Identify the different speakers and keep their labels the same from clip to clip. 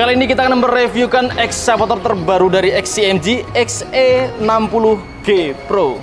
Speaker 1: Kali ini kita akan mereviewkan ekskavator terbaru dari XCMG, XE60G Pro.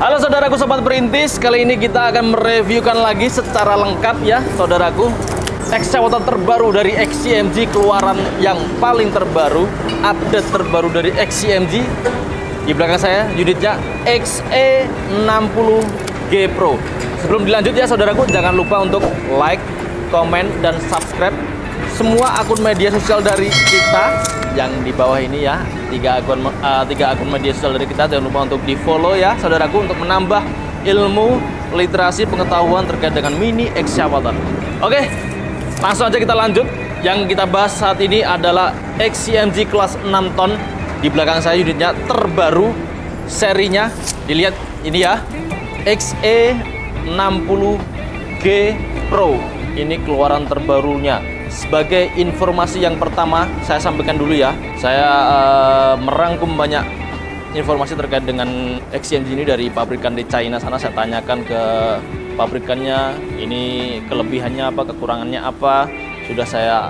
Speaker 1: Halo saudaraku sobat perintis, kali ini kita akan mereviewkan lagi secara lengkap ya saudaraku ekskavator terbaru dari XCMG, keluaran yang paling terbaru, update terbaru dari XCMG. Di belakang saya unitnya XE60G Pro. Sebelum dilanjut ya saudaraku, jangan lupa untuk like, komen, dan subscribe semua akun media sosial dari kita yang di bawah ini ya, tiga akun media sosial dari kita. Jangan lupa untuk di follow ya saudaraku, untuk menambah ilmu, literasi, pengetahuan terkait dengan mini ekskavator. Oke, langsung aja kita lanjut. Yang kita bahas saat ini adalah XCMG kelas 6 ton. Di belakang saya unitnya terbaru, serinya dilihat ini ya, XE60G Pro. Ini keluaran terbarunya. Sebagai informasi yang pertama, saya sampaikan dulu ya. Saya merangkum banyak informasi terkait dengan XCMG ini dari pabrikan di China sana. Saya tanyakan ke pabrikannya, ini kelebihannya apa, kekurangannya apa. Sudah saya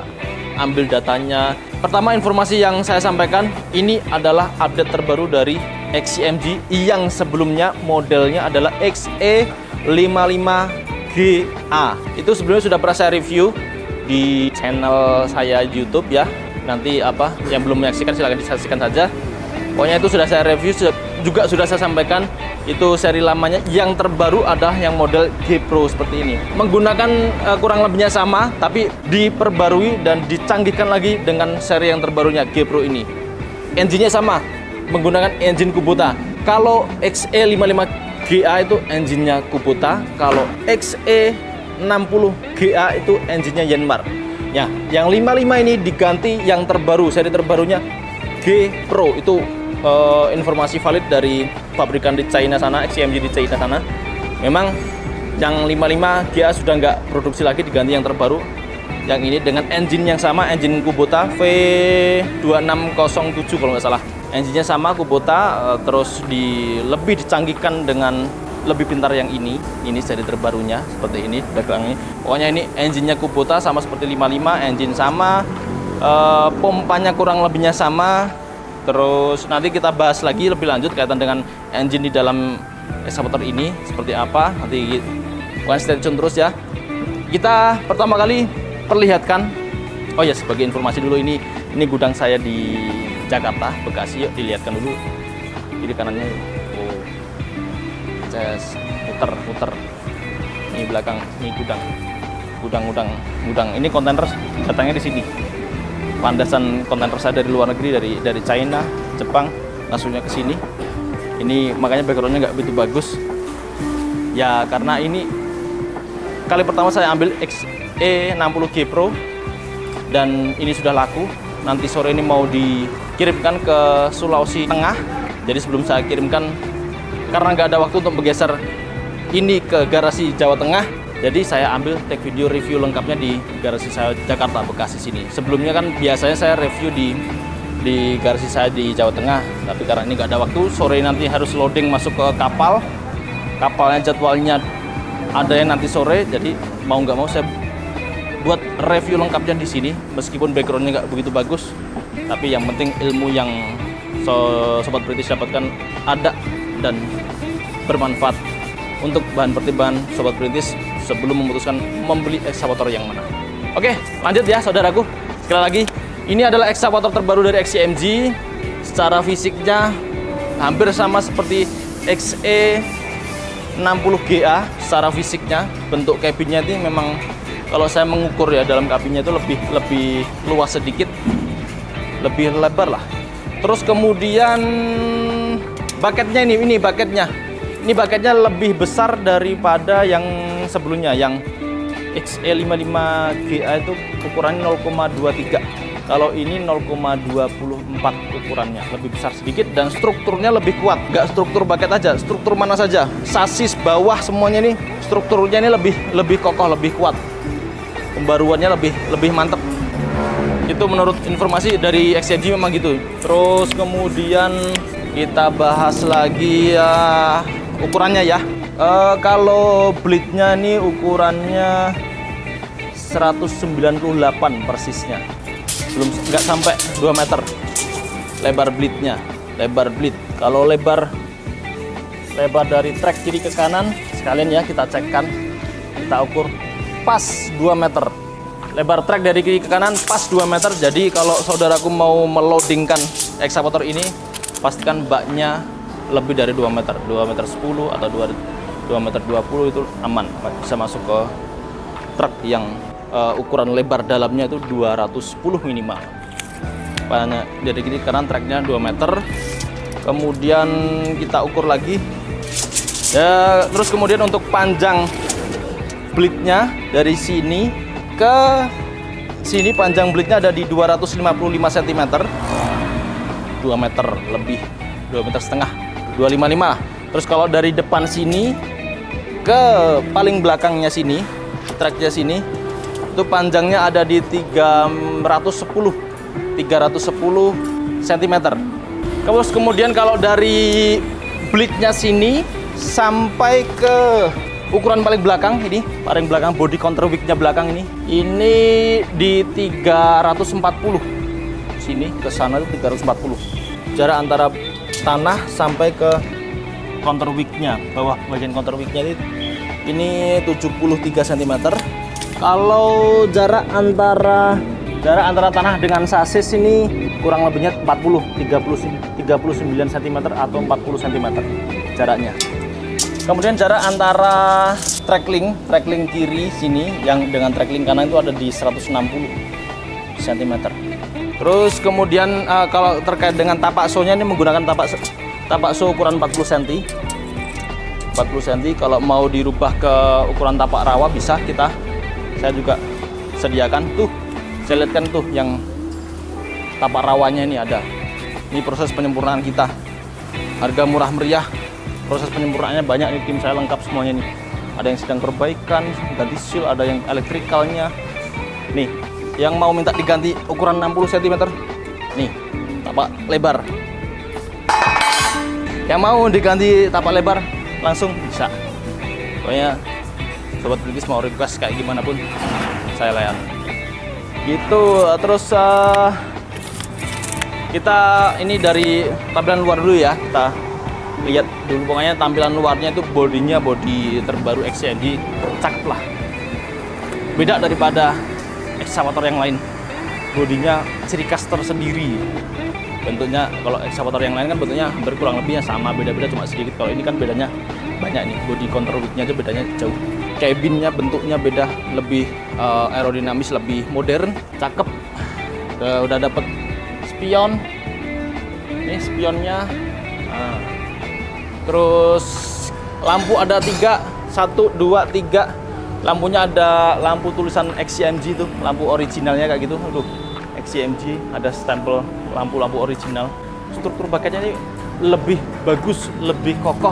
Speaker 1: ambil datanya. Pertama, informasi yang saya sampaikan, ini adalah update terbaru dari XCMG yang sebelumnya modelnya adalah XE55GA. Itu sebelumnya sudah pernah saya review di channel saya YouTube ya. Nanti yang belum menyaksikan silahkan disaksikan saja. Pokoknya itu sudah saya review, juga sudah saya sampaikan. Itu seri lamanya. Yang terbaru adalah yang model G Pro seperti ini. Menggunakan kurang lebihnya sama, tapi diperbarui dan dicanggihkan lagi dengan seri yang terbarunya G Pro ini. Engine-nya sama, menggunakan engine Kubota. Kalau XE55GA itu engine-nya Kubota, kalau XE60GA itu engine-nya Yanmar. Ya, yang 55 ini diganti yang terbaru, seri terbarunya G Pro. Itu informasi valid dari pabrikan di China sana, XCMG di China sana. Memang yang 55GA sudah nggak produksi lagi, diganti yang terbaru. Yang ini dengan engine yang sama, engine Kubota V2607 kalau nggak salah. Engine-nya sama Kubota, terus lebih dicanggihkan dengan lebih pintar yang ini seri terbarunya seperti ini belakangnya. Pokoknya ini engine-nya Kubota sama seperti 55, engine sama, pompanya kurang lebihnya sama. Terus nanti kita bahas lagi lebih lanjut kaitan dengan engine di dalam ekskavator ini seperti apa. Nanti stay tune terus ya. Kita pertama kali perlihatkan, oh ya sebagai informasi dulu, ini gudang saya di Jakarta, Bekasi. Yuk dilihatkan dulu kiri kanannya. Muter ini belakang, ini gudang. Ini kontainer datangnya di sini. Landasan kontainer saya dari luar negeri, dari China, Jepang, langsungnya ke sini. Ini makanya backgroundnya nggak begitu bagus ya, karena ini kali pertama saya ambil XE60G Pro dan ini sudah laku. Nanti sore ini mau dikirimkan ke Sulawesi Tengah. Jadi sebelum saya kirimkan, karena nggak ada waktu untuk bergeser ini ke garasi Jawa Tengah, jadi saya ambil take video review lengkapnya di garasi saya Jakarta, Bekasi sini. Sebelumnya kan biasanya saya review di garasi saya di Jawa Tengah, tapi karena ini nggak ada waktu, sore nanti harus loading masuk ke kapalnya jadwalnya ada yang nanti sore, jadi mau nggak mau saya buat review lengkapnya di sini, meskipun backgroundnya nggak begitu bagus, tapi yang penting ilmu yang sobat perintis dapatkan ada dan bermanfaat untuk bahan pertimbangan sobat perintis sebelum memutuskan membeli ekskavator yang mana. Oke, lanjut ya saudaraku. Sekali lagi, ini adalah ekskavator terbaru dari XCMG. Secara fisiknya hampir sama seperti XE60GA. Secara fisiknya, bentuk kabinnya ini memang kalau saya mengukur ya, dalam kabinnya itu lebih luas sedikit, lebih lebar lah. Terus kemudian Bucketnya ini baketnya lebih besar daripada yang sebelumnya, yang XE55GA itu ukurannya 0,23. Kalau ini 0,24 ukurannya, lebih besar sedikit dan strukturnya lebih kuat. Nggak struktur bucket aja, struktur mana saja. Sasis bawah semuanya nih, strukturnya ini lebih kokoh, lebih kuat. Pembaruannya lebih mantep. Itu menurut informasi dari XCMG memang gitu. Terus kemudian kita bahas lagi ukurannya ya. Kalau blade-nya ini ukurannya 198 persisnya. Belum, nggak sampai 2 meter lebar blade-nya. Lebar blade. Kalau lebar dari track kiri ke kanan, sekalian ya kita cekkan, kita ukur pas 2 meter. Lebar track dari kiri ke kanan pas 2 meter. Jadi kalau saudaraku mau meloadingkan ekskavator ini, pastikan baknya lebih dari 2 meter. 2 meter 10 atau 2 meter 20 itu aman. Bisa masuk ke truk yang ukuran lebar dalamnya itu 210 minimal. Banyak dari kiri ke kanan tracknya 2 meter. Kemudian kita ukur lagi. Ya, terus kemudian untuk panjang blade-nya dari sini ke sini, panjang blade-nya ada di 255 cm. 2 meter lebih, 2 meter setengah, 255 lah. Terus kalau dari depan sini ke paling belakangnya sini, tracknya sini, itu panjangnya ada di 310 cm. Terus kemudian kalau dari blade-nya sini sampai ke ukuran paling belakang ini, paling belakang body counterweight-nya belakang ini di 340. Sini ke sana itu 340. Jarak antara tanah sampai ke counterweight-nya, bawah bagian counterweight-nya ini 73 cm. Kalau jarak antara tanah dengan sasis ini kurang lebihnya 39 cm atau 40 cm jaraknya. Kemudian jarak antara track link kiri sini yang dengan track link kanan itu ada di 160 cm. Terus kemudian kalau terkait dengan tapak so-nya ini menggunakan tapak so ukuran 40 cm. 40 cm. Kalau mau dirubah ke ukuran tapak rawa bisa, saya juga sediakan tuh. Saya lihatkan tuh yang tapak rawanya ini ada. Ini proses penyempurnaan kita. Harga murah meriah. Proses penyempurnaannya banyak nih, tim saya lengkap semuanya nih. Ada yang sedang perbaikan, ganti seal, ada yang elektrikalnya. Nih, yang mau minta diganti ukuran 60 cm. Nih, tapak lebar. Yang mau diganti tapak lebar langsung bisa. Pokoknya sobat Brigis mau request kayak gimana pun saya layani. Gitu. Terus kita ini dari tampilan luar dulu ya. Kita lihat dulu, pokoknya tampilan luarnya itu bodinya bodi terbaru XCMG, cakep lah. Beda daripada ekskavator yang lain. Bodinya ciri khas tersendiri. Bentuknya kalau ekskavator yang lain kan bentuknya hampir kurang lebihnya sama, beda-beda cuma sedikit. Kalau ini kan bedanya banyak nih. Bodi counterweight-nya aja bedanya jauh. Cabinnya bentuknya beda, lebih aerodinamis, lebih modern, cakep. Udah dapet spion. Ini spionnya. Terus lampu ada 3, 1, 2, 3. Lampunya ada lampu tulisan XCMG tuh, lampu originalnya kayak gitu. Aduh, XCMG ada stempel lampu-lampu original. Struktur bucketnya ini lebih bagus, lebih kokoh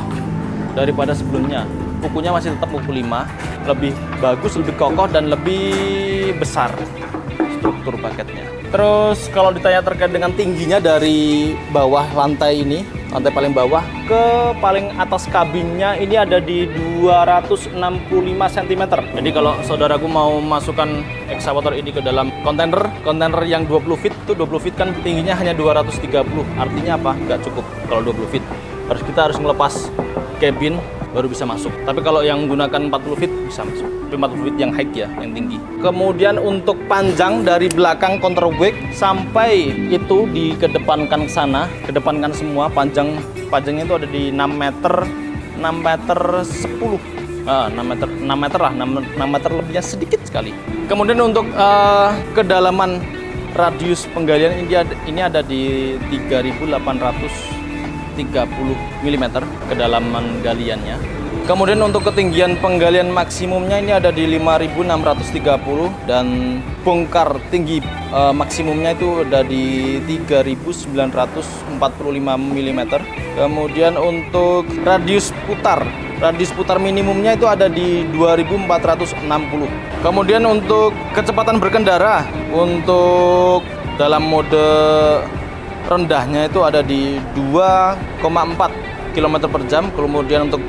Speaker 1: daripada sebelumnya. Kukunya masih tetap kuku 5, lebih bagus, lebih kokoh dan lebih besar struktur bucketnya. Terus kalau ditanya terkait dengan tingginya dari bawah lantai ini, lantai paling bawah ke paling atas kabinnya ini ada di 265 cm. Jadi kalau saudaraku mau masukkan ekskavator ini ke dalam kontainer yang 20 feet, itu 20 feet kan tingginya hanya 230. Artinya apa? Nggak cukup kalau 20 feet. Kita harus melepas cabin baru bisa masuk. Tapi kalau yang menggunakan 40 feet bisa masuk. Tapi 40 feet yang high ya, yang tinggi. Kemudian untuk panjang dari belakang counterweight sampai itu dikedepankan ke sana, kedepankan semua, panjangnya itu ada di 6 meter 10. 6 meter lebihnya sedikit sekali. Kemudian untuk kedalaman radius penggalian ini ada di 3.830 mm kedalaman galiannya. Kemudian untuk ketinggian penggalian maksimumnya ini ada di 5.630 dan bongkar tinggi maksimumnya itu ada di 3.945 mm. Kemudian untuk radius putar minimumnya itu ada di 2.460. Kemudian untuk kecepatan berkendara untuk dalam mode rendahnya itu ada di 2,4 km per jam, kemudian untuk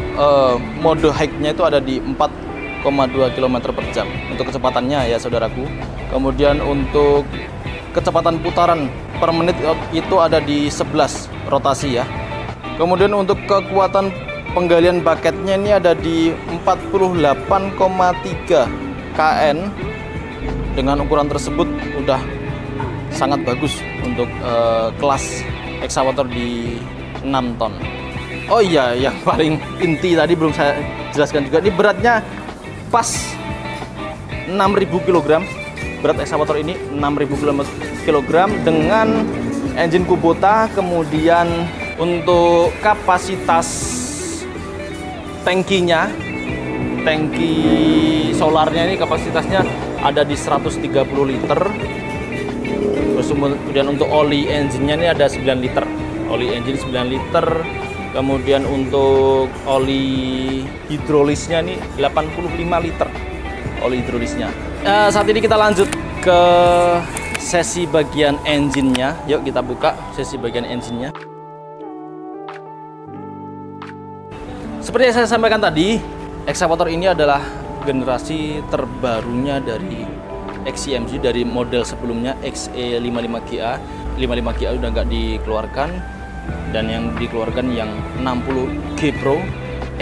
Speaker 1: mode high-nya itu ada di 4,2 km per jam untuk kecepatannya ya saudaraku. Kemudian untuk kecepatan putaran per menit itu ada di 11 rotasi ya. Kemudian untuk kekuatan penggalian baketnya ini ada di 48,3 kN. Dengan ukuran tersebut udah sangat bagus untuk kelas ekskavator di 6 ton. Oh iya, yang paling inti tadi belum saya jelaskan juga. Ini beratnya pas 6.000 kg. Berat ekskavator ini 6.000 kg dengan engine Kubota. Kemudian untuk kapasitas tangkinya, tangki solarnya ini kapasitasnya ada di 130 liter. Terus kemudian untuk oli engine-nya ini ada 9 liter. Oli engine 9 liter. Kemudian untuk oli hidrolisnya nih 85 liter oli hidrolisnya. Saat ini kita lanjut ke sesi bagian engine-nya. Yuk kita buka sesi bagian engine-nya. Seperti yang saya sampaikan tadi, ekskavator ini adalah generasi terbarunya dari XCMG dari model sebelumnya XE55GA. 55GA udah nggak dikeluarkan. Dan yang dikeluarkan yang 60G Pro,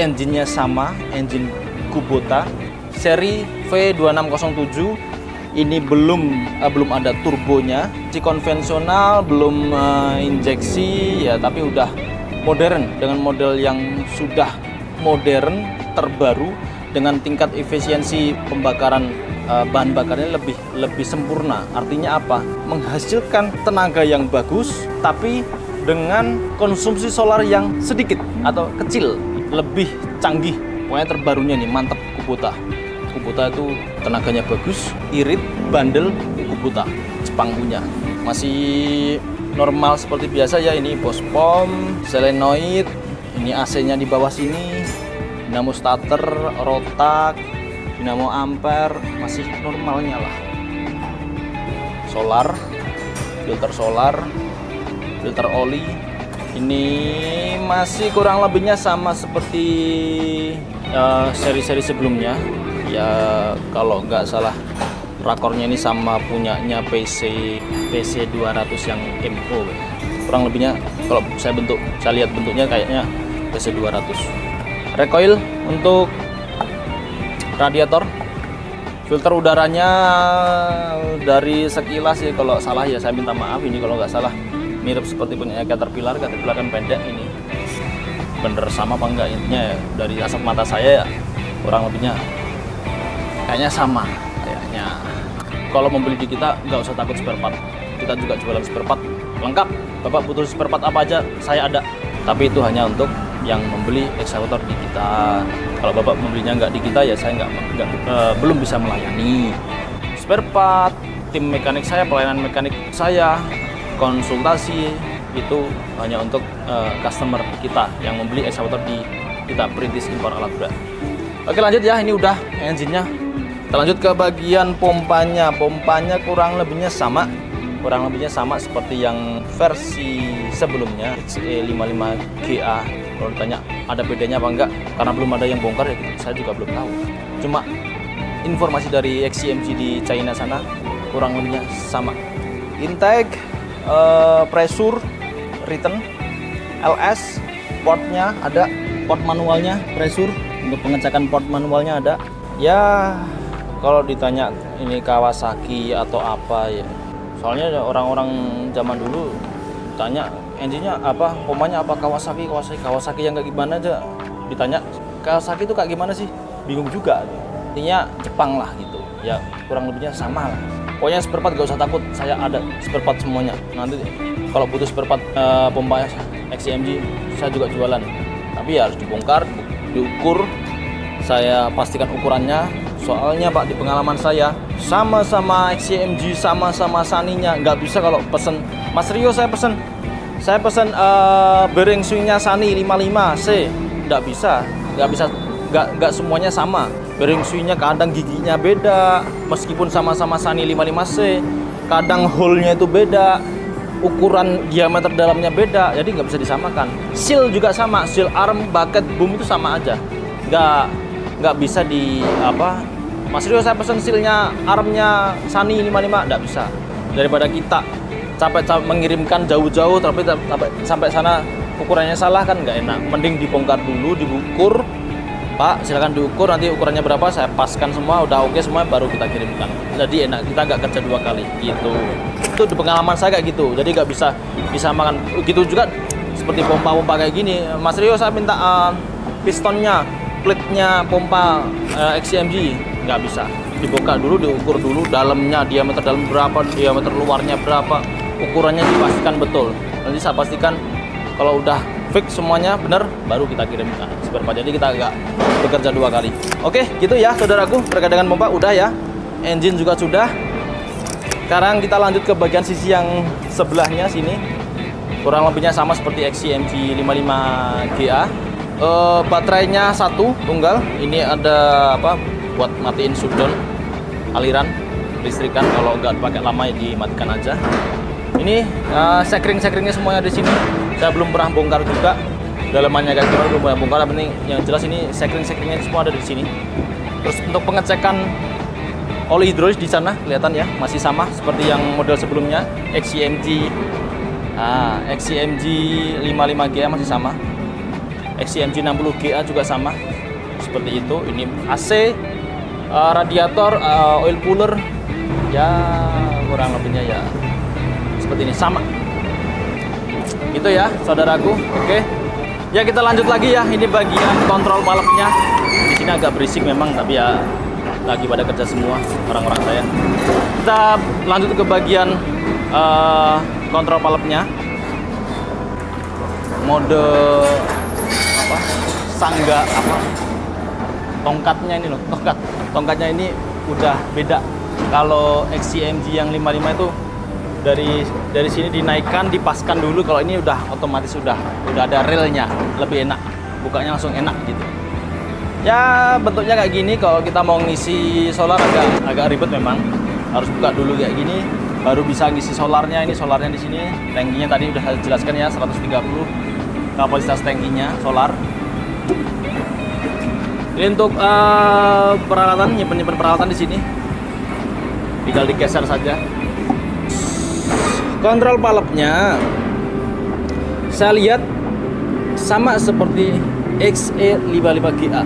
Speaker 1: engine-nya sama, engine Kubota seri V2607. Ini belum ada turbonya, si konvensional, belum injeksi ya, tapi udah modern dengan model yang sudah modern, terbaru dengan tingkat efisiensi pembakaran bahan bakarnya lebih sempurna. Artinya apa? Menghasilkan tenaga yang bagus tapi dengan konsumsi solar yang sedikit atau kecil, lebih canggih. Pokoknya terbarunya nih, mantap Kubota. Kubota itu tenaganya bagus, irit, bandel, Kubota. Jepang punya. Masih normal seperti biasa ya, ini bos pom, solenoid, ini AC-nya di bawah sini, dinamo starter, rotak, dinamo ampere, masih normalnya lah. Solar, filter solar, filter oli, ini masih kurang lebihnya sama seperti seri-seri sebelumnya ya. Kalau nggak salah rakornya ini sama punyanya PC 200 yang MO, kurang lebihnya. Kalau saya lihat bentuknya kayaknya PC 200. Recoil untuk radiator, filter udaranya dari sekilas ya, kalau salah ya saya minta maaf. Ini kalau nggak salah mirip seperti punya Caterpillar kan pendek. Ini bener sama apa enggak, intinya ya, dari asap mata saya ya kurang lebihnya kayaknya sama. Kayaknya kalau membeli di kita nggak usah takut spare part, kita juga jualan spare part lengkap. Bapak butuh spare part apa aja saya ada, tapi itu hanya untuk yang membeli ekskavator di kita. Kalau bapak membelinya nggak di kita ya saya belum bisa melayani. Spare part, tim mekanik saya, pelayanan mekanik saya, konsultasi itu hanya untuk customer kita yang membeli ekskavator di kita, Perintis Impor Alat Berat. Oke lanjut ya, ini udah engine-nya. Kita lanjut ke bagian pompanya. Pompanya kurang lebihnya sama seperti yang versi sebelumnya XE55GA. Kalau ditanya ada bedanya apa enggak, karena belum ada yang bongkar ya gitu, saya juga belum tahu. Cuma informasi dari XCMG di China sana kurang lebihnya sama. Intake, pressure, return, LS, portnya ada, port manualnya, pressure untuk pengecekan port manualnya ada. Ya kalau ditanya ini Kawasaki atau apa ya, soalnya orang-orang zaman dulu tanya engine-nya apa, pompanya apa, Kawasaki yang kayak gimana aja ditanya. Kawasaki itu kayak gimana sih, bingung juga. Intinya Jepang lah gitu ya, kurang lebihnya sama lah. Pokoknya spare part gak usah takut, saya ada spare part semuanya. Nanti kalau butuh spare part pompa XCMG saya juga jualan, tapi ya harus dibongkar, diukur, saya pastikan ukurannya. Soalnya Pak, di pengalaman saya sama-sama XCMG, sama-sama Sunny-nya, nggak bisa kalau pesen Mas Rio saya pesen bearing swingnya Sunny 55C, nggak bisa, nggak semuanya sama. Bearing swingnya kadang giginya beda, meskipun sama-sama Sunny 55C, kadang hole-nya itu beda, ukuran diameter dalamnya beda, jadi nggak bisa disamakan. Seal juga sama, seal arm, bucket, boom itu sama aja, nggak bisa di apa, Mas Rio saya pesen sealnya armnya Sunny 55, nggak bisa. Daripada kita capek mengirimkan jauh-jauh tapi sampai sana ukurannya salah kan nggak enak. Mending dibongkar dulu, diukur, Pak silakan diukur, nanti ukurannya berapa saya paskan semua, udah oke semua baru kita kirimkan. Jadi enak, kita nggak kerja 2 kali gitu. Itu di pengalaman saya kayak gitu, jadi nggak bisa disamakan. Gitu juga seperti pompa-pompa kayak gini, Mas Rio saya minta pistonnya, plate-nya pompa XCMG, nggak bisa. Dibuka dulu, diukur dulu dalamnya, diameter dalam berapa, diameter luarnya berapa, ukurannya dipastikan betul. Nanti saya pastikan kalau udah fix semuanya benar, baru kita kirimkan spare part. Jadi kita nggak bekerja 2 kali. Oke, gitu ya saudaraku, terkait dengan pompa udah ya, engine juga sudah. Sekarang kita lanjut ke bagian sisi yang sebelahnya sini. Kurang lebihnya sama seperti XCMG 55GA. Baterainya 1 tunggal. Ini ada apa, buat matiin shutdown aliran listrikan. Kalau nggak pakai lama ya dimatikan aja. Ini sekring-sekringnya semuanya di sini. Saya belum pernah bongkar juga. Dalamannya kayak gimana belum pernah bongkar. Tapi yang jelas ini sekring-sekringnya semua ada di sini. Terus untuk pengecekan oli hidrolis di sana kelihatan ya, masih sama seperti yang model sebelumnya, XCMG 55GA masih sama. XCMG 60GA juga sama seperti itu. Ini AC, radiator, oil cooler ya kurang lebihnya ya seperti ini sama gitu ya saudaraku. Oke ya, kita lanjut lagi ya. Ini bagian kontrol balapnya. Di sini agak berisik memang, tapi ya lagi pada kerja semua orang-orang saya. Kita lanjut ke bagian kontrol balapnya. Mode apa, sangga apa, tongkatnya ini loh, tongkatnya ini udah beda. Kalau XCMG yang 55 itu dari sini dinaikkan, dipaskan dulu. Kalau ini udah otomatis udah ada relnya, lebih enak, bukanya langsung enak gitu ya. Bentuknya kayak gini. Kalau kita mau ngisi solar agak ribet memang, harus buka dulu kayak gini baru bisa ngisi solarnya. Ini solarnya di sini, tangkinya tadi udah saya jelaskan ya, 130 kapasitas tangkinya solar. Ini untuk peralatan, nyimpen peralatan di sini, tinggal digeser saja. Kontrol balapnya saya lihat sama seperti XE55GA,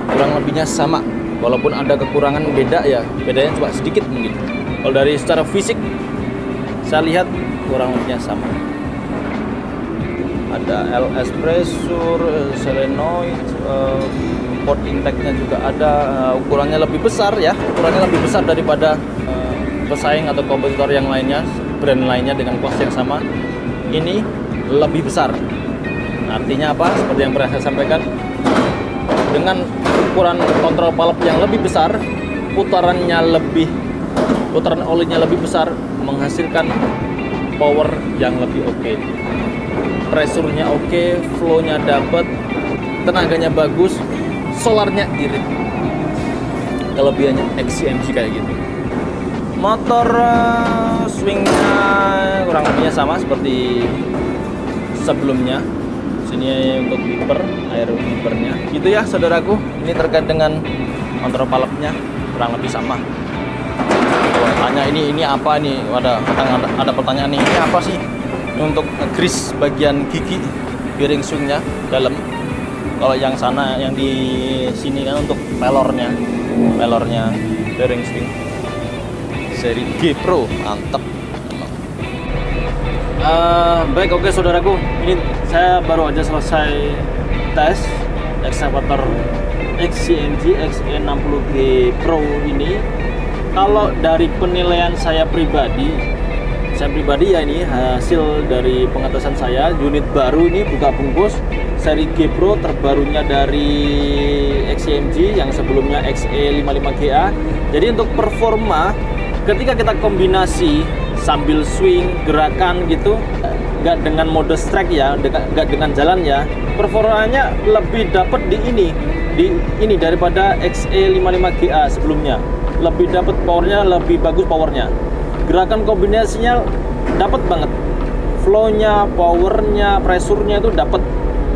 Speaker 1: kurang lebihnya sama, walaupun ada kekurangan beda ya, bedanya cuma sedikit mungkin. Kalau dari secara fisik saya lihat kurang lebihnya sama. Ada LS pressure, solenoid, port intake-nya juga ada. Ukurannya lebih besar ya, ukurannya lebih besar daripada pesaing atau kompetitor yang lainnya, brand lainnya dengan cost yang sama. Ini lebih besar. Artinya apa? Seperti yang pernah saya sampaikan, dengan ukuran kontrol valve yang lebih besar, putaran olinya lebih besar, menghasilkan power yang lebih oke. Pressure-nya oke, flow-nya dapat, tenaganya bagus, solarnya irit. Kelebihannya XCMG kayak gitu. Motor swingnya kurang lebihnya sama seperti sebelumnya. Sini untuk wiper, air wipernya. Gitu ya saudaraku. Ini terkait dengan kontrol valve-nya kurang lebih sama. Tanya ini apa nih? Ada pertanyaan nih. Ini apa sih? Ini untuk grease bagian gigi bearing swingnya dalam. Kalau yang sana, yang di sini kan untuk pelornya bearing swing. Seri G Pro, mantep. Baik, oke saudaraku, ini saya baru aja selesai tes excavator XCMG XE60G Pro ini. Kalau dari penilaian saya pribadi, saya pribadi ya, ini hasil dari pengetesan saya, unit baru ini buka bungkus seri G Pro terbarunya dari XCMG yang sebelumnya XE55GA. Jadi untuk performa ketika kita kombinasi sambil swing gerakan gitu, nggak dengan mode strike ya, nggak dengan jalan ya, performanya lebih dapat di ini daripada XE55GA sebelumnya. Lebih dapat powernya, lebih bagus powernya. Gerakan kombinasinya dapat banget, flow-nya, powernya, pressure-nya itu dapat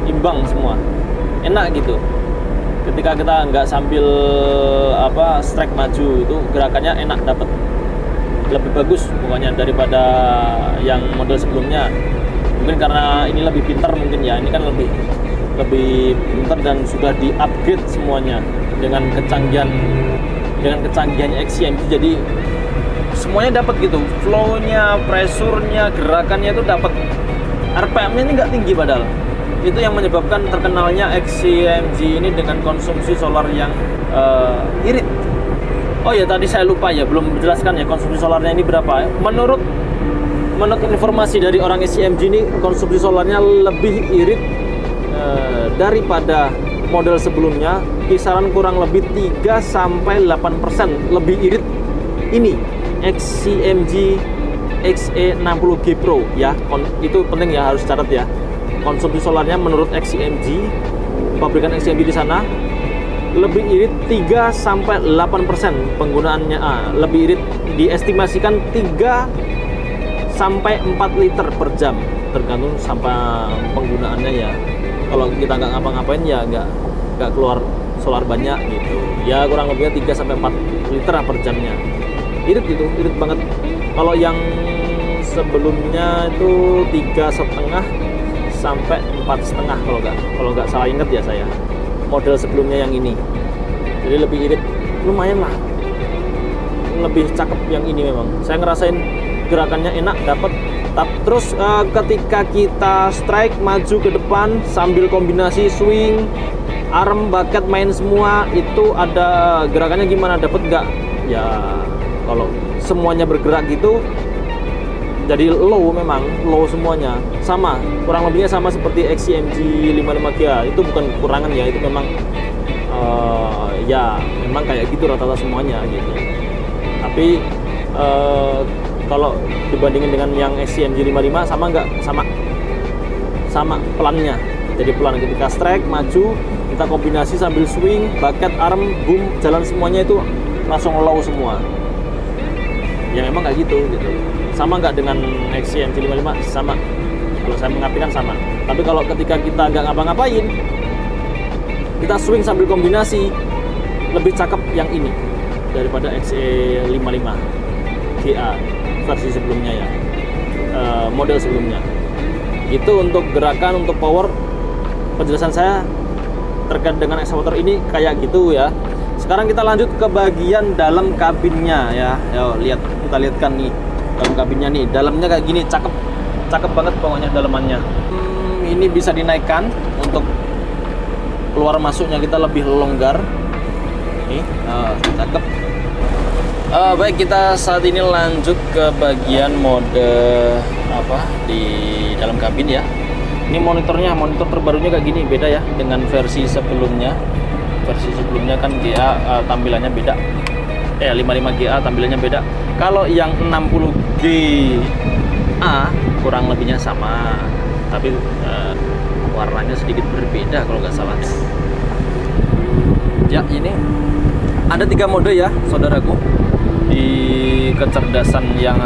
Speaker 1: imbang semua, enak gitu. Ketika kita nggak sambil strike maju, itu gerakannya enak, dapat lebih bagus pokoknya daripada yang model sebelumnya. Mungkin karena ini lebih pintar mungkin ya, ini kan lebih pintar dan sudah di-upgrade semuanya dengan kecanggihan XCMG. Jadi semuanya dapat gitu, flow-nya, pressure-nya, gerakannya itu dapat. RPM-nya ini nggak tinggi padahal. Itu yang menyebabkan terkenalnya XCMG ini dengan konsumsi solar yang irit. Oh ya, tadi saya lupa ya, belum menjelaskan ya konsumsi solarnya ini berapa. Menurut informasi dari orang XCMG ini, konsumsi solarnya lebih irit daripada model sebelumnya, kisaran kurang lebih 3-8% lebih irit ini XCMG XE60G Pro ya. Itu penting ya, harus catat ya. Konsumsi solarnya menurut XCMG, pabrikan XCMG di sana, lebih irit 3-8% penggunaannya. Lebih irit diestimasikan 3-4 liter per jam, tergantung sampai penggunaannya ya. Kalau kita nggak ngapa-ngapain ya nggak keluar solar banyak gitu ya, kurang lebihnya 3-4 liter per jamnya. Irit gitu, irit banget. Kalau yang sebelumnya itu 3,5-4,5 kalau nggak salah inget ya saya, model sebelumnya yang ini. Jadi lebih irit, lumayan lah, lebih cakep yang ini. Memang saya ngerasain gerakannya enak, dapat. Terus ketika kita strike maju ke depan sambil kombinasi swing, arm, bucket, main semua, itu ada gerakannya gimana, dapat nggak? Ya kalau semuanya bergerak gitu jadi low, memang low semuanya sama, kurang lebihnya sama seperti XCMG 55GA. Itu bukan kekurangan ya, itu memang ya memang kayak gitu rata-rata semuanya gitu. Tapi kalau dibandingin dengan yang XCMG 55 sama nggak? Sama pelannya. Jadi pelan ketika strike maju, kita kombinasi sambil swing, bucket, arm, boom, jalan semuanya itu langsung low semua. Ya memang nggak gitu. Sama nggak dengan XCMG 55? Sama. Kalau saya mengartikan sama. Tapi kalau ketika kita nggak ngapa-ngapain, kita swing sambil kombinasi, lebih cakep yang ini daripada XE55GA versi sebelumnya ya, model sebelumnya. Itu untuk gerakan, untuk power, penjelasan saya terkait dengan excavator ini kayak gitu ya. Sekarang kita lanjut ke bagian dalam kabinnya ya. Yo, kita lihatkan nih dalam kabinnya nih, dalamnya kayak gini, cakep banget pokoknya dalamannya. Ini bisa dinaikkan untuk keluar masuknya kita lebih longgar. Nih, cakep. Baik, kita saat ini lanjut ke bagian mode di dalam kabin ya. Ini monitor terbarunya kayak gini, beda ya dengan versi sebelumnya. Versi sebelumnya kan GA tampilannya beda. 55GA tampilannya beda. Kalau yang 60GA kurang lebihnya sama, tapi warnanya sedikit berbeda kalau nggak salah. Ya, ini ada 3 mode ya, saudaraku. Di kecerdasan yang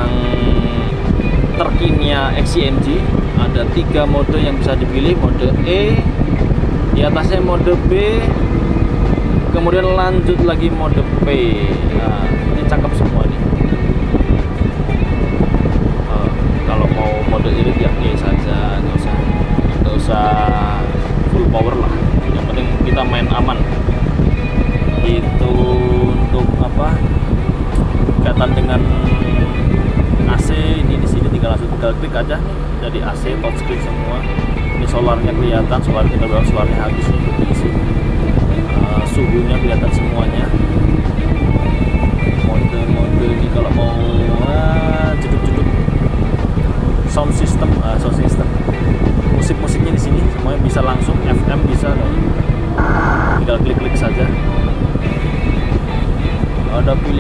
Speaker 1: terkininya XCMG ada 3 mode yang bisa dipilih. Mode E, di atasnya mode B, kemudian lanjut lagi mode P. Nah, ini cakep semua nih. Kalau mau mode irit ya E saja, nggak usah full power lah. Yang penting kita main aman. Itu untuk kaitan dengan AC, ini di sini tinggal klik aja nih, jadi AC touchscreen semua. Ini solarnya kelihatan, solarnya habis untuk diisi. Suhunya kelihatan semuanya. Mode ini kalau mau jeduk-jeduk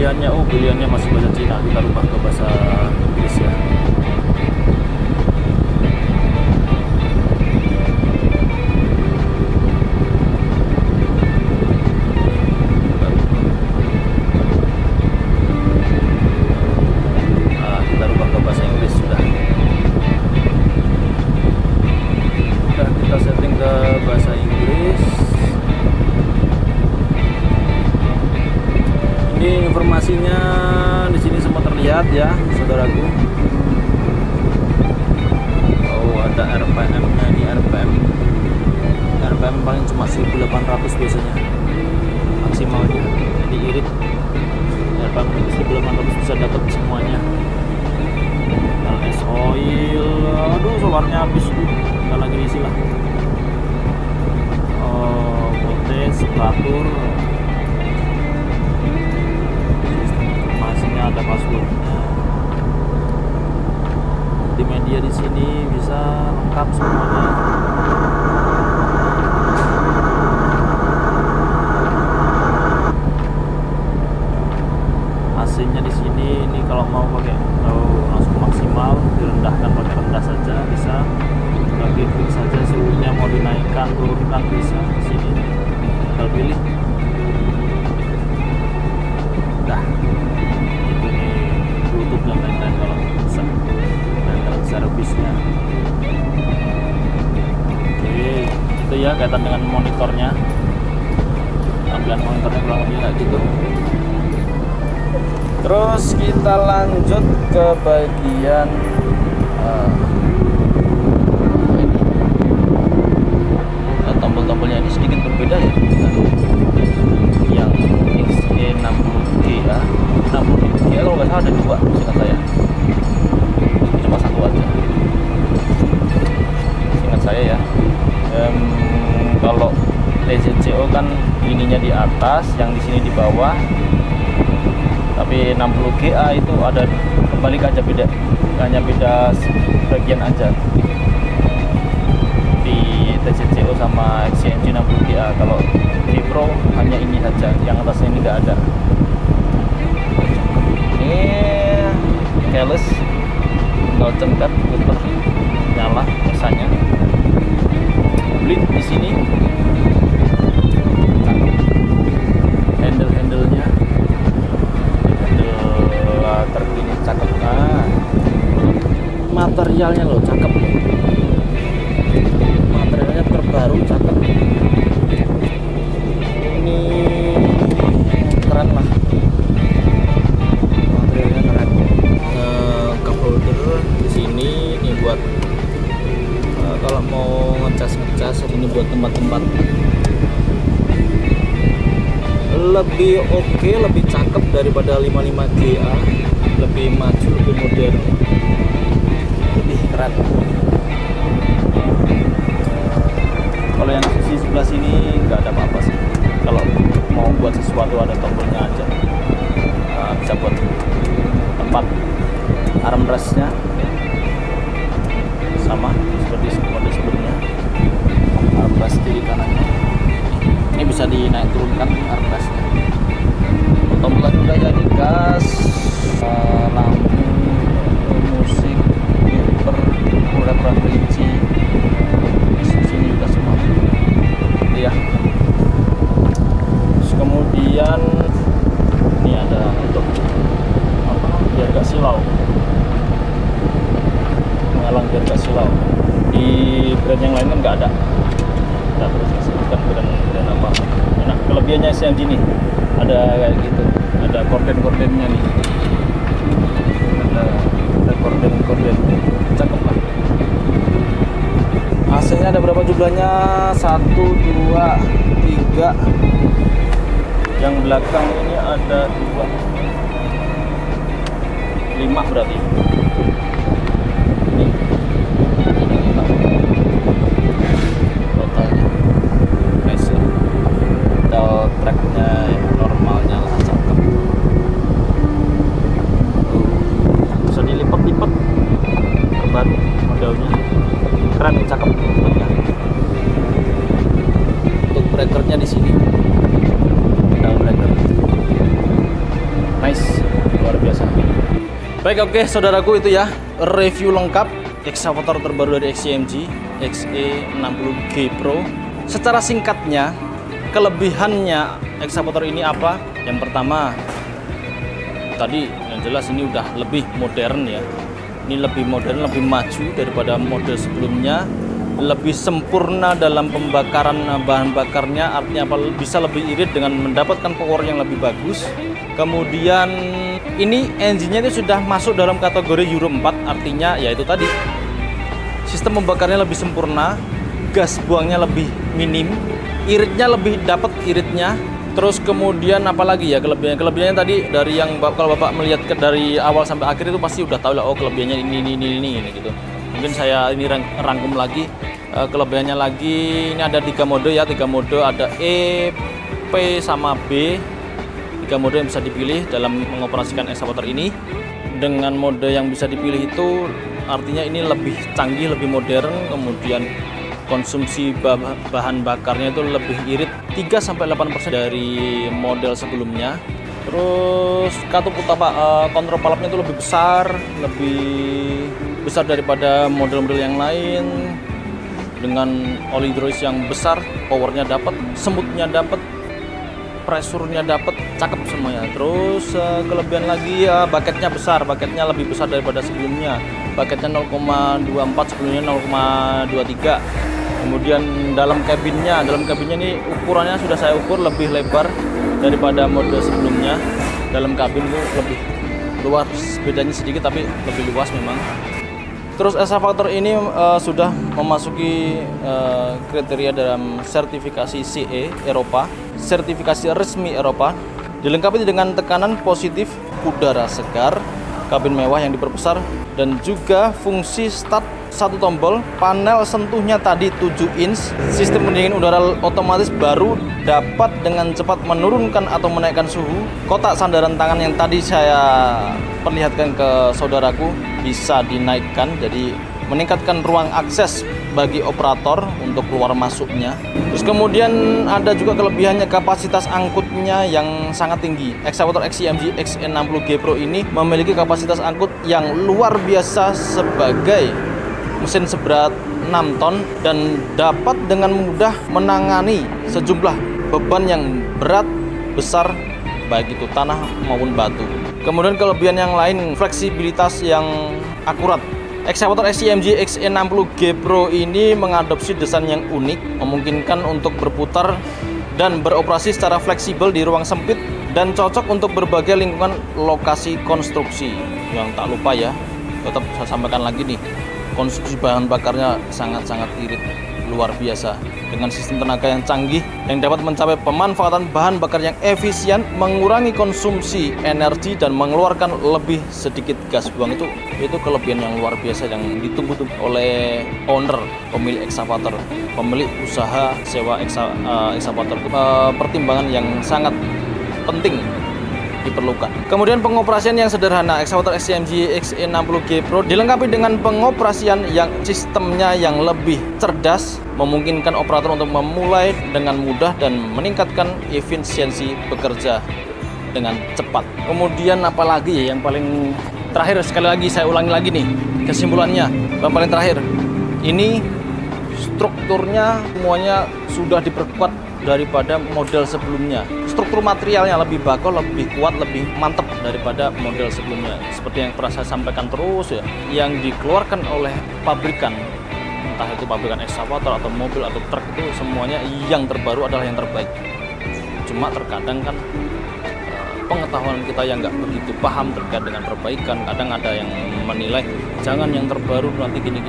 Speaker 1: pilihannya, oh pilihannya masih bahasa Cina, kita rubah ke bahasa Inggris ya. Kita rubah ke bahasa Inggris sudah. Kita setting ke bahasa Inggris. Ini informasinya di sini semua terlihat ya, saudaraku. Oh, ada RPM-nya. Ini RPM paling cuma 1800 biasanya maksimalnya. Jadi irit RPM 1800 bisa dapat semuanya. LS oil, aduh solarnya habis tuh, nggak lagi diisi lah. Voltage, temperatur, informasinya ada passwordnya. Di media di sini bisa lengkap semuanya. AC-nya di sini, ini kalau mau pakai langsung maksimal, direndahkan pakai rendah saja bisa. Bagi klik saja suhunya mau dinaikkan turunkan bisa di sini, tinggal pilih. Dah, itu nih Bluetooth dan lain-lain kalau bisa. Dan servisnya. Oke, itu ya kaitan dengan monitornya. Tampilan monitornya kurang lebih kayak gitu. Terus kita lanjut ke bagian tombol-tombolnya ini sedikit berbeda ya dengan yang XE60G ya. 60G kalau nggak salah ada dua seingat saya, cuma satu aja seingat saya ya. Kalau TZCO kan ininya di atas, yang di sini di bawah. Tapi 60GA itu ada kembali aja, beda, hanya beda bagian aja di TZCO sama XCNG 60GA. Kalau di Pro hanya ini saja, yang atasnya ini nggak ada. Ini keles, tinggal cengkat, putar, nyala rasanya. Blink di sini, handle-handlenya. Terkini cakep, materialnya loh cakep, materialnya terbaru cakep, ini keren lah, materialnya keren. Cup holder di sini, ini buat kalau mau ngecas, ini buat tempat-tempat lebih oke, lebih cakep daripada 55GA, lebih maju, lebih modern, lebih keren. Kalau yang sisi sebelah sini nggak ada apa-apa sih. Kalau mau buat sesuatu ada tombolnya aja. Bisa buat tempat armrestnya sama seperti model sebelumnya. Armrest kiri kanannya. Ini bisa dinaik turunkan armrestnya. Tombolan udah jadi gas, lampu, musik, bumper, kurang rinci. Sini juga semua. Ya. Terus kemudian ini ada untuk apa? Biar gak silau. Menghalang biar gak silau. Di brand yang lain kan nggak ada. Nah, terus disebutkan brand apa? Nah, kelebihannya sih yang gini, ada kayak gitu, ada korden-kordennya nih, ada korden-korden, cakep lah. AC-nya ada berapa jumlahnya? 1, 2, 3. Yang belakang ini ada 2, 5 berarti. Ini 5 totalnya. Nice ya. Tel tracknya normalnya lah, cakep. Bisa dilipat-lipat, terbaru modelnya, keren, cakep. Untuk breakernya di sini, pedal breaker, nice. luar biasa. Baik, oke saudaraku, itu ya review lengkap eksavator terbaru dari XCMG XE60G Pro. Secara singkatnya, kelebihannya eksavator ini apa? Yang pertama, tadi yang jelas ini udah lebih modern ya. Ini lebih modern, lebih maju daripada model sebelumnya. Lebih sempurna dalam pembakaran bahan bakarnya, artinya apa, bisa lebih irit dengan mendapatkan power yang lebih bagus. Kemudian ini engine-nya itu sudah masuk dalam kategori Euro 4, artinya ya itu tadi, sistem pembakarnya lebih sempurna, gas buangnya lebih minim, iritnya lebih dapat iritnya. Terus kemudian apalagi ya kelebihannya tadi, dari yang kalau Bapak melihat dari awal sampai akhir itu pasti udah tahu lah, oh kelebihannya ini gitu. Mungkin saya ini rangkum lagi kelebihannya lagi. Ini ada 3 mode ya, 3 mode, ada E, P sama B. 3 mode yang bisa dipilih dalam mengoperasikan ekskavator ini. Dengan mode yang bisa dipilih itu artinya ini lebih canggih, lebih modern, kemudian konsumsi bahan bakarnya itu lebih irit 3-8% dari model sebelumnya. Terus katup utama kontrol palapnya itu lebih besar daripada model-model yang lain, dengan oli hidrolis yang besar, powernya dapat, semutnya dapat, presurnya dapat, cakep semuanya. Terus kelebihan lagi ya, baketnya besar, baketnya lebih besar daripada sebelumnya. Baketnya 0,24, sebelumnya 0,23. Kemudian dalam kabinnya ini ukurannya sudah saya ukur lebih lebar daripada mode sebelumnya. Dalam kabin itu lebih luas, bedanya sedikit tapi lebih luas memang. Terus ekskavator ini sudah memasuki kriteria dalam sertifikasi CE Eropa, sertifikasi resmi Eropa, dilengkapi dengan tekanan positif, udara segar, kabin mewah yang diperbesar, dan juga fungsi start 1 tombol, panel sentuhnya tadi 7 inch, sistem pendingin udara otomatis baru, dapat dengan cepat menurunkan atau menaikkan suhu. Kotak sandaran tangan yang tadi saya perlihatkan ke saudaraku bisa dinaikkan, jadi meningkatkan ruang akses bagi operator untuk keluar masuknya. Terus kemudian ada juga kelebihannya, kapasitas angkutnya yang sangat tinggi. Ekskavator XCMG XE60G Pro ini memiliki kapasitas angkut yang luar biasa sebagai mesin seberat 6 ton dan dapat dengan mudah menangani sejumlah beban yang berat, besar, baik itu tanah maupun batu. Kemudian kelebihan yang lain, fleksibilitas yang akurat. Ekskavator XCMG XE60G Pro ini mengadopsi desain yang unik, memungkinkan untuk berputar dan beroperasi secara fleksibel di ruang sempit dan cocok untuk berbagai lingkungan lokasi konstruksi. Yang tak lupa ya, tetap saya sampaikan lagi nih, konsumsi bahan bakarnya sangat-sangat irit, luar biasa, dengan sistem tenaga yang canggih yang dapat mencapai pemanfaatan bahan bakar yang efisien, mengurangi konsumsi energi dan mengeluarkan lebih sedikit gas buang. Itu kelebihan yang luar biasa yang ditunggu oleh owner, pemilik ekskavator, pemilik usaha sewa ekskavator. Pertimbangan yang sangat penting diperlukan. Kemudian pengoperasian yang sederhana. Ekskavator XCMG XE60G Pro dilengkapi dengan pengoperasian yang sistemnya yang lebih cerdas, memungkinkan operator untuk memulai dengan mudah dan meningkatkan efisiensi bekerja dengan cepat. Kemudian apalagi ya yang paling terakhir, sekali lagi saya ulangi lagi nih kesimpulannya. Yang paling terakhir, ini strukturnya semuanya sudah diperkuat daripada model sebelumnya. Struktur materialnya lebih bagus, lebih kuat, lebih mantap daripada model sebelumnya. Seperti yang pernah saya sampaikan terus ya, yang dikeluarkan oleh pabrikan, entah itu pabrikan ekskavator atau mobil atau truk, itu semuanya yang terbaru adalah yang terbaik. Cuma terkadang kan pengetahuan kita yang nggak begitu paham terkait dengan perbaikan, kadang ada yang menilai jangan yang terbaru nanti gini.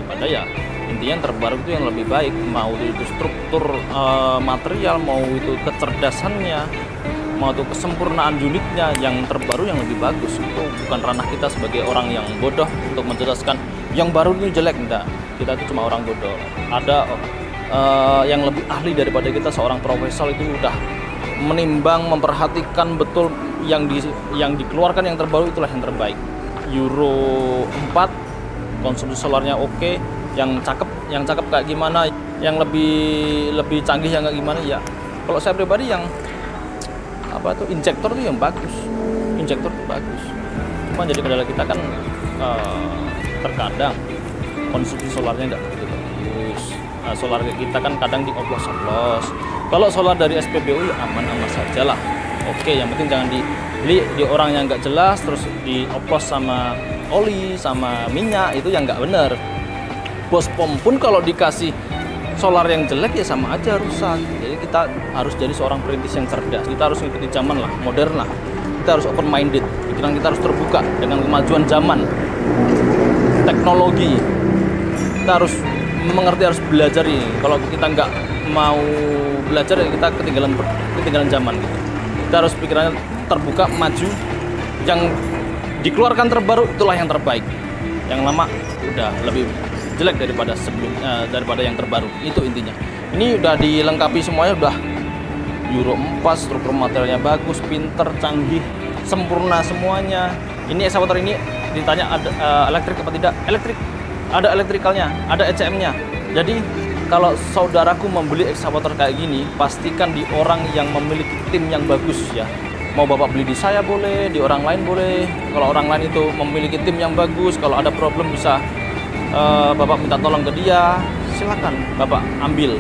Speaker 1: Padahal ya intinya yang terbaru itu yang lebih baik, mau itu struktur material, mau itu kecerdasannya, mau itu kesempurnaan unitnya, yang terbaru yang lebih bagus. Itu bukan ranah kita sebagai orang yang bodoh untuk menjelaskan yang baru ini jelek, enggak. Kita itu cuma orang bodoh. Ada yang lebih ahli daripada kita, seorang profesor itu udah menimbang, memperhatikan betul yang dikeluarkan yang terbaru, itulah yang terbaik. Euro 4, konsumsi solarnya oke, yang cakep kayak gimana, yang lebih canggih yang kayak gimana ya. Kalau saya pribadi yang apa tuh injektor tuh yang bagus, injektor tuh bagus. Cuma jadi kendala kita kan terkadang konsumsi solarnya nggak begitu bagus. Nah, solar kita kan kadang dioplos-oplos. Kalau solar dari SPBU ya aman-aman saja lah. Oke, yang penting jangan dibeli di orang yang nggak jelas terus dioplos sama oli sama minyak, itu yang nggak bener. Bos pom pun kalau dikasih solar yang jelek ya sama aja rusak. Jadi kita harus jadi seorang perintis yang cerdas. Kita harus ngikuti zaman lah, modern lah. Kita harus open minded. Pikiran kita harus terbuka dengan kemajuan zaman, teknologi. Kita harus mengerti, harus belajar ini. Kalau kita nggak mau belajar ya kita ketinggalan zaman gitu. Kita harus pikirannya terbuka, maju. Yang dikeluarkan terbaru itulah yang terbaik. Yang lama udah lebih jelek daripada daripada yang terbaru. Itu intinya. Ini udah dilengkapi semuanya, udah Euro 4, struktur materialnya bagus, pinter, canggih, sempurna semuanya. Ini ekskavator ini ditanya ada elektrik apa tidak? Elektrik. Ada elektrikalnya, ada ECM-nya. Jadi kalau saudaraku membeli ekskavator kayak gini, pastikan di orang yang memiliki tim yang bagus ya. Mau bapak beli di saya boleh, di orang lain boleh. Kalau orang lain itu memiliki tim yang bagus, kalau ada problem bisa bapak minta tolong ke dia, silakan bapak ambil.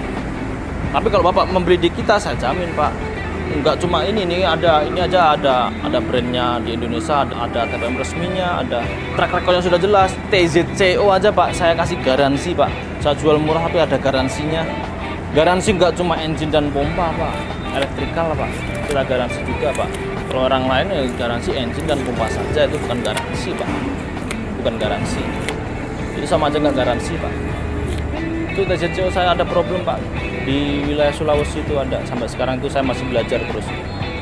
Speaker 1: Tapi kalau bapak membeli di kita, saya jamin pak, nggak cuma ini aja ada brandnya di Indonesia, ada TPM resminya, ada track recordnya sudah jelas. TZCO aja pak, saya kasih garansi pak. Saya jual murah tapi ada garansinya. Garansi nggak cuma engine dan pompa pak, elektrikal pak, kita garansi juga pak. Kalau orang lain ya garansi engine dan pompa saja, itu bukan garansi pak, bukan garansi. Itu sama aja nggak garansi pak. Itu TZCO saya ada problem pak di wilayah Sulawesi itu ada, sampai sekarang itu saya masih belajar terus,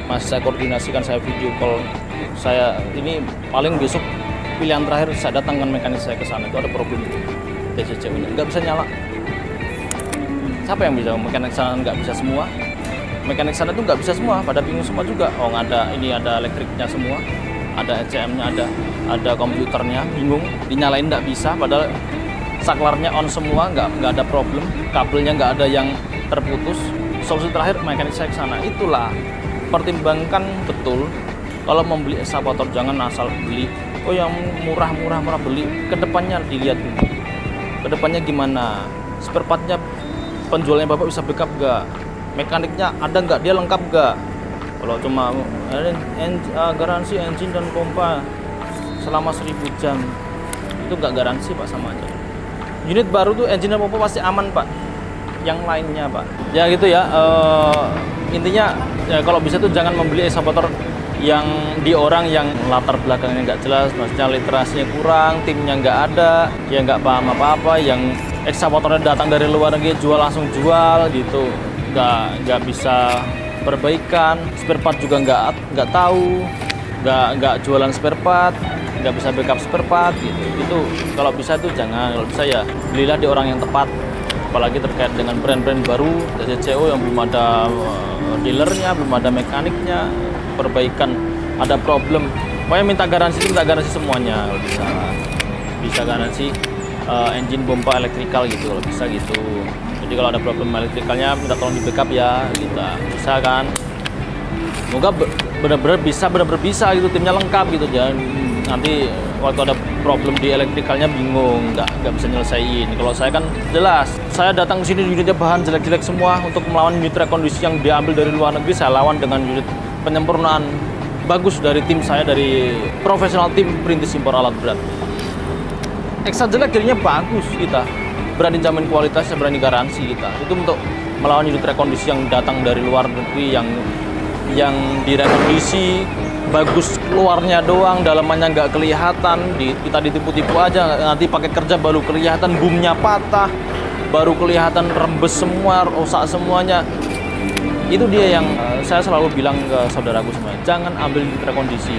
Speaker 1: masih saya koordinasikan, saya video call. Saya ini paling besok pilihan terakhir saya datangkan mekanik saya ke sana, itu ada problem TZCO nya nggak bisa nyala. Siapa yang bisa? Mekanik sana nggak bisa semua, mekanik sana tuh nggak bisa semua, pada bingung semua juga. Oh ada ini ada elektriknya semua, ada ECM nya, ada komputernya, bingung dinyalain nggak bisa, padahal saklarnya on semua, nggak ada problem, kabelnya nggak ada yang terputus. Solusi terakhir mekanik saya ke sana. Itulah, pertimbangkan betul kalau membeli ekskavator, jangan asal beli. Oh yang murah beli, kedepannya dilihat dulu. Kedepannya gimana? Spare partnya penjualnya bapak bisa backup nggak? Mekaniknya ada nggak? Dia lengkap nggak? Kalau cuma garansi engine dan pompa selama 1000 jam, itu nggak garansi pak, sama aja. Unit baru tuh engine dan pompa pasti aman pak. Yang lainnya pak, ya gitu ya. Intinya ya, kalau bisa tuh jangan membeli ekskavator yang di orang yang latar belakangnya nggak jelas, maksudnya literasinya kurang, timnya nggak ada, ya nggak paham apa-apa, yang ekskavatornya datang dari luar negeri jual langsung jual gitu, nggak bisa perbaikan, spare part juga nggak tahu, nggak jualan spare part, nggak bisa backup spare part gitu. Itu kalau bisa tuh jangan. Kalau bisa ya belilah di orang yang tepat, apalagi terkait dengan brand-brand baru TZCO yang belum ada dealernya, belum ada mekaniknya, perbaikan ada problem, pokoknya minta garansi semuanya. Kalau bisa garansi engine, pompa, elektrikal gitu kalau bisa gitu. Jadi kalau ada problem elektrikalnya minta tolong di backup ya, kita bisa kan. Semoga benar-benar bisa gitu, timnya lengkap gitu, jangan nanti waktu ada problem di elektrikalnya bingung, nggak bisa nyelesain. Kalau saya kan jelas, saya datang ke sini unitnya bahan jelek-jelek semua untuk melawan unit rekondisi yang diambil dari luar negeri, saya lawan dengan unit penyempurnaan bagus dari tim saya, dari profesional tim perintis impor alat berat. Eksa jelek jadinya bagus, kita berani jamin kualitasnya, berani garansi kita. Itu untuk melawan unit rekondisi yang datang dari luar negeri, yang direkondisi bagus luarnya doang, dalamannya nggak kelihatan, kita ditipu-tipu aja, nanti pakai kerja baru kelihatan boomnya patah, baru kelihatan rembes semua, rusak semuanya. Itu dia yang saya selalu bilang ke saudaraku semuanya, jangan ambil unit rekondisi.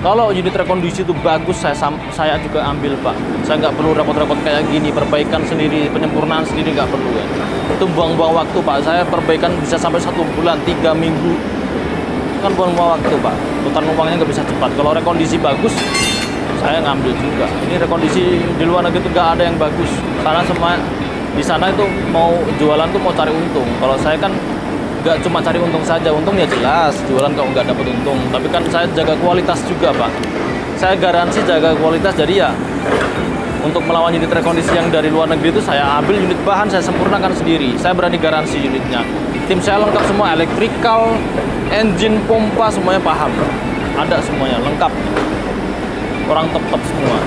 Speaker 1: Kalau unit rekondisi itu bagus, saya juga ambil pak. Saya nggak perlu repot-repot kayak gini, perbaikan sendiri, penyempurnaan sendiri nggak perlu ya. Itu buang-buang waktu pak. Saya perbaikan bisa sampai 1 bulan, 3 minggu. Kan buang-buang waktu pak. Putar uangnya nggak bisa cepat. Kalau rekondisi bagus, saya ngambil juga. Ini rekondisi di luar negeri itu nggak ada yang bagus. Karena semua di sana itu mau jualan tuh mau cari untung. Kalau saya kan nggak cuma cari untung saja. Untung ya jelas, jualan kalau nggak dapat untung. Tapi kan saya jaga kualitas juga, Pak. Saya garansi jaga kualitas, jadi ya untuk melawan unit rekondisi yang dari luar negeri itu saya ambil unit bahan, saya sempurnakan sendiri. Saya berani garansi unitnya. Tim saya lengkap semua, elektrikal, engine, pompa, semuanya paham. Ada semuanya, lengkap. Orang top-top semua.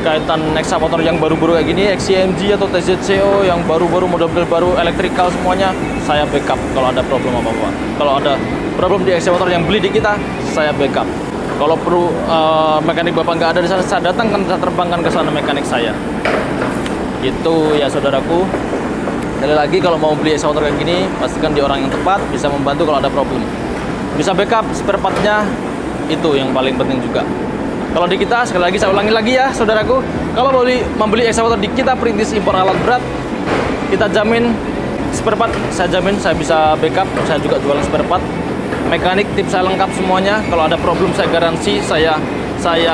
Speaker 1: Kaitan eksavator yang baru-baru kayak gini, XCMG atau TZCO yang baru-baru, model-model baru, elektrikal semuanya, saya backup kalau ada problem apa-apa. Kalau ada problem di eksavator yang beli di kita, saya backup. Kalau perlu mekanik Bapak nggak ada di sana, saya datangkan, saya terbangkan ke sana mekanik saya. Gitu ya saudaraku. Sekali lagi kalau mau beli eksavator kayak gini, pastikan di orang yang tepat, bisa membantu kalau ada problem. Bisa backup spare part-nya, itu yang paling penting juga. Kalau di kita, sekali lagi saya ulangi lagi ya saudaraku, kalau membeli eksavator di kita Perintis Impor Alat Berat, kita jamin spare part, saya jamin saya bisa backup, saya juga jualan spare part. Mekanik tim saya lengkap semuanya, kalau ada problem saya garansi, saya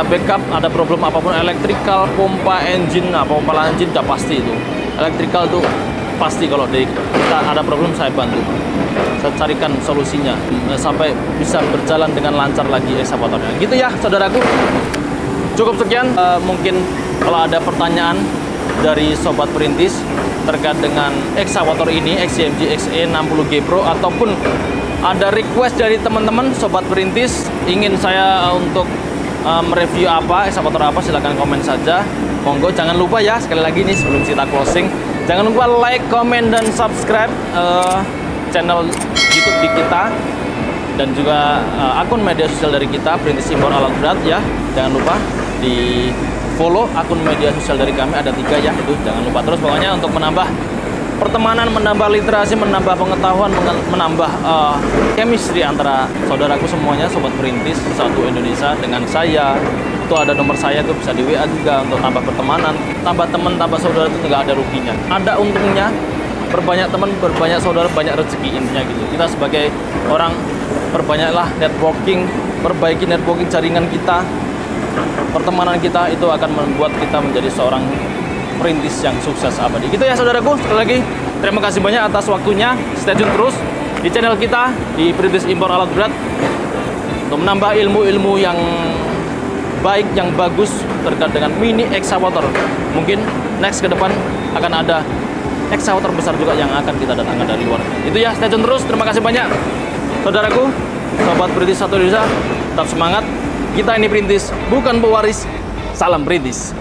Speaker 1: backup. Ada problem apapun, elektrikal, pompa, engine, pompa engine udah pasti itu. Elektrikal tuh pasti kalau kita ada problem saya bantu. Saya carikan solusinya sampai bisa berjalan dengan lancar lagi eksavatornya. Gitu ya saudaraku. Cukup sekian. Mungkin kalau ada pertanyaan dari Sobat Perintis terkait dengan eksavator ini, XCMG XE60G Pro, ataupun ada request dari teman-teman Sobat Perintis ingin saya untuk mereview apa, eksavator apa, silahkan komen saja. Monggo, jangan lupa ya, sekali lagi nih sebelum kita closing, jangan lupa like, komen, dan subscribe channel YouTube di kita, dan juga akun media sosial dari kita Perintis Impor Alat Berat ya. Jangan lupa di follow akun media sosial dari kami, ada 3 ya, itu jangan lupa. Terus pokoknya untuk menambah pertemanan, menambah literasi, menambah pengetahuan, menambah chemistry antara saudaraku semuanya, Sobat Perintis satu Indonesia dengan saya. Itu ada nomor saya tuh, bisa di WA juga untuk tambah pertemanan, tambah teman, tambah saudara, itu nggak ada ruginya, ada untungnya. Berbanyak teman, berbanyak saudara, banyak rezeki, intinya gitu. Kita sebagai orang, perbanyaklah networking, perbaiki networking jaringan kita, pertemanan kita, itu akan membuat kita menjadi seorang perintis yang sukses abadi. Gitu ya saudaraku. Sekali lagi terima kasih banyak atas waktunya. Stay tune terus di channel kita di Perintis Impor Alat Berat untuk menambah ilmu-ilmu yang baik, yang bagus terkait dengan mini eksavator. Mungkin next ke depan akan ada eksavator besar juga yang akan kita datangkan dari luar. Itu ya, stay tune terus. Terima kasih banyak saudaraku, Sobat Perintis satu Indonesia. Tetap semangat. Kita ini perintis, bukan pewaris. Salam perintis.